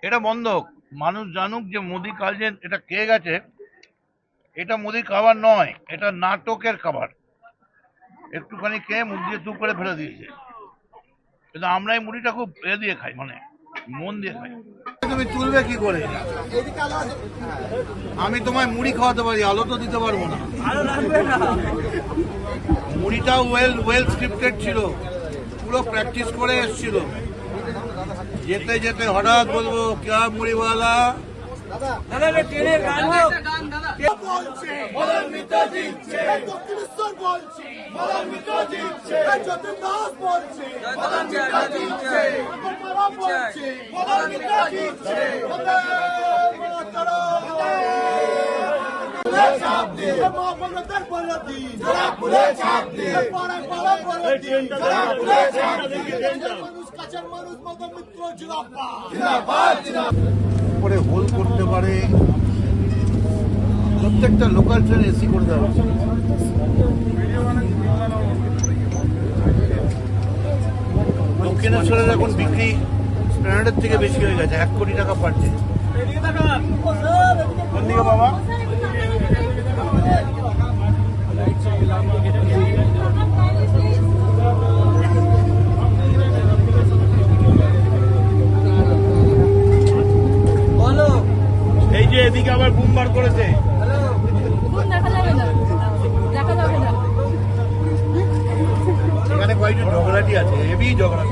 এটা বন্ধ হোক। মানুষ জানুক যে মোদি কালজেন এটা খেয়ে গেছে। এটা মোদির খাবার নয়, এটা নাটকের খাবার। একটুখানি খেয়ে মুখ দিয়ে চুপ করে ফেলে দিয়েছে। কিন্তু আমরা এই মুড়িটা খুব দিয়ে খাই, মানে মন দিয়ে খাই। তুমি তুলবে কি করে? আমি তোমায় মুড়ি খাওয়াতে পারি, আলো তো দিতে পারবো না। মুড়িটাও ওয়েল স্ক্রিপ্টেড ছিল, পুরো প্র্যাকটিস করে এসেছিল। যেতে যেতে হঠাৎ বলবো ক্যা মুড়িওয়ালা, হোল করতে পারে। প্রত্যেকটা লোকাল ট্রেন এসি করে দেওয়া উচিত। দক্ষিণেশ্বরের এখন বিক্রি স্ট্যান্ডার্ডের থেকে বেশি হয়ে গেছে, 1 কোটি টাকা পাচ্ছে। কোন দিকে বাবা? এই যে এদিকে আবার বুমবার করেছে। এখানে কয়েকজন ঝগড়াটি আছে, হেভি ঝগড়া।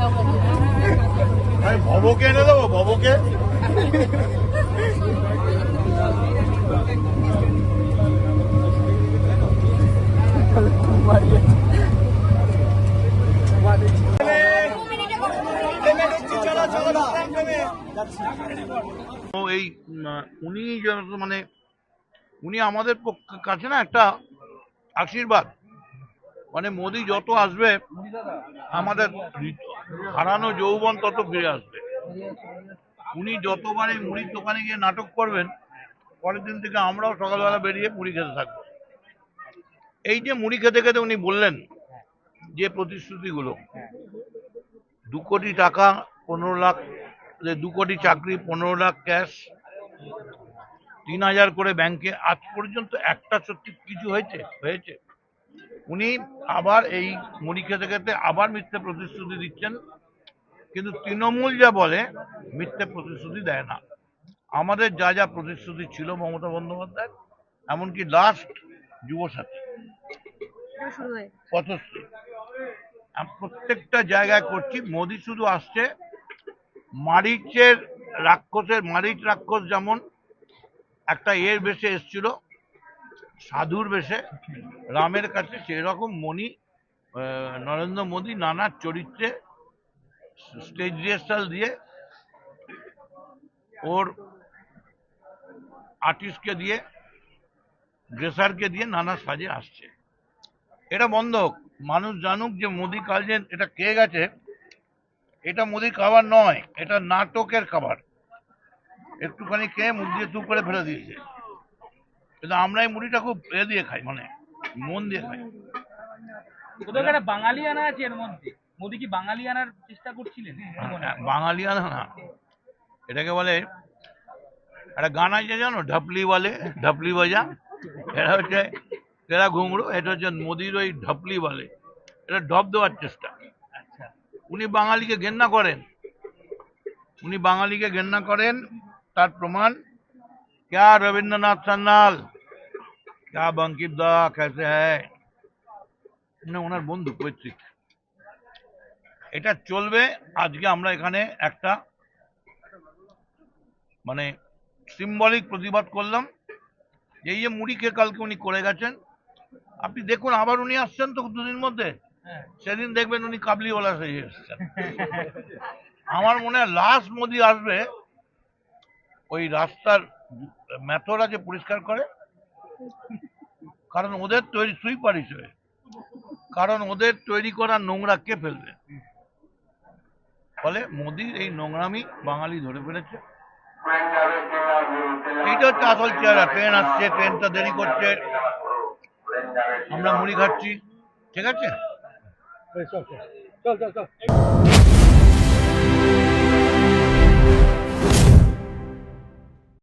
আমি ভবকে এনে দেবো, ভবকে। এই উনি মানে উনি আমাদের কাছে না একটা আশীর্বাদ। মানে মোদি যত আসবে আমাদের হারানো যৌবন তত ফিরে আসবে। উনি যতবার এই মুড়ির দোকানে গিয়ে নাটক করবেন, পরের দিন থেকে আমরাও সকালবেলা বেরিয়ে মুড়ি খেতে থাকবো। এই যে মুড়ি খেতে খেতে উনি বললেন যে প্রতিশ্রুতিগুলো, 2 কোটি টাকা, 15 লাখ, 2 কোটি চাকরি, 15 লাখ ক্যাশ, 3000 করে ব্যাংকে, আজ পর্যন্ত একটা সত্যি কিছু হয়েছে? উনি আবার এই মুড়ি খেতে খেতে আবার মিথ্যে প্রতিশ্রুতি দিচ্ছেন। কিন্তু তৃণমূল যা বলে মিথ্যে প্রতিশ্রুতি দেয় না। আমাদের যা যা প্রতিশ্রুতি ছিল মমতা বন্দ্যোপাধ্যায়, এমনকি লাস্ট যুবসাথী, পথশ্রী, প্রত্যেকটা জায়গায় করছি। মোদি শুধু আসছে মারিচ রাক্ষস যেমন একটা বেশে এসছিল, সাধুর বেশে রামের কাছে, সেরকম নরেন্দ্র মোদী নানা চরিত্রে স্টেজ রিহার্সাল দিয়ে, ওর আর্টিস্টকে দিয়ে, ড্রেসারকে দিয়ে নানা সাজে আসছে। এটা বন্ধ হোক। মানুষ জানুক যে মোদি কালজেন এটা খেয়ে গেছে। এটা মোদির খাবার নয়, এটা নাটকের খাবার। একটুখানি খেয়ে মুখ দিয়ে চুপ করে ফেলে দিয়েছে। কিন্তু আমরা এই মুড়িটা খুব দিয়ে খাই, মানে মন দিয়ে খাই। বাঙালিয়ানা আছে এর মধ্যে। মোদি কি বাঙালিয়ানার চেষ্টা করছিলেন? বাঙালিয়ানা না, এটাকে বলে একটা গান আছে জানো, ঢপলি বলে, ঢপলি বাজা। এটা হচ্ছে তেরা ঘুঙরু, এটা হচ্ছে মোদির ওই ঢপলি বলে। এটা ঢপ দেওয়ার চেষ্টা। উনি বাঙালিকে ঘেন্না করেন। তার প্রমাণ क्या रविंद्रनाथ सान्याल, क्या बंकिम दा कैसे है, ওনার বন্ধু পৈতৃক। এটা চলবে। আজকে আমরা এখানে একটা মানে সিম্বলিক প্রতিবাদ করলাম। এই যে মুড়ি খেয়ে কালকে উনি করে গেছেন, আপনি দেখুন আবার উনি আসছেন তো 2 দিন মধ্যে, সেদিন দেখবেন উনি কাবলিওয়ালা সেজে এসছেন। আমার মনে হয় লাস্ট মোদি আসবে ওই রাস্তার মেথরা যে পরিষ্কার করে, কারণ ওদের তৈরি সুইপার হিসেবে, কারণ ওদের তৈরি করা নোংরা কে ফেলবে? ফলে মোদির এই নোংরামি বাঙালি ধরে ফেলেছে। এইটা হচ্ছে আসল চেহারা। ট্রেন আসছে, ট্রেনটা দেরি করছে, আমরা মুড়ি খাচ্ছি, ঠিক আছে।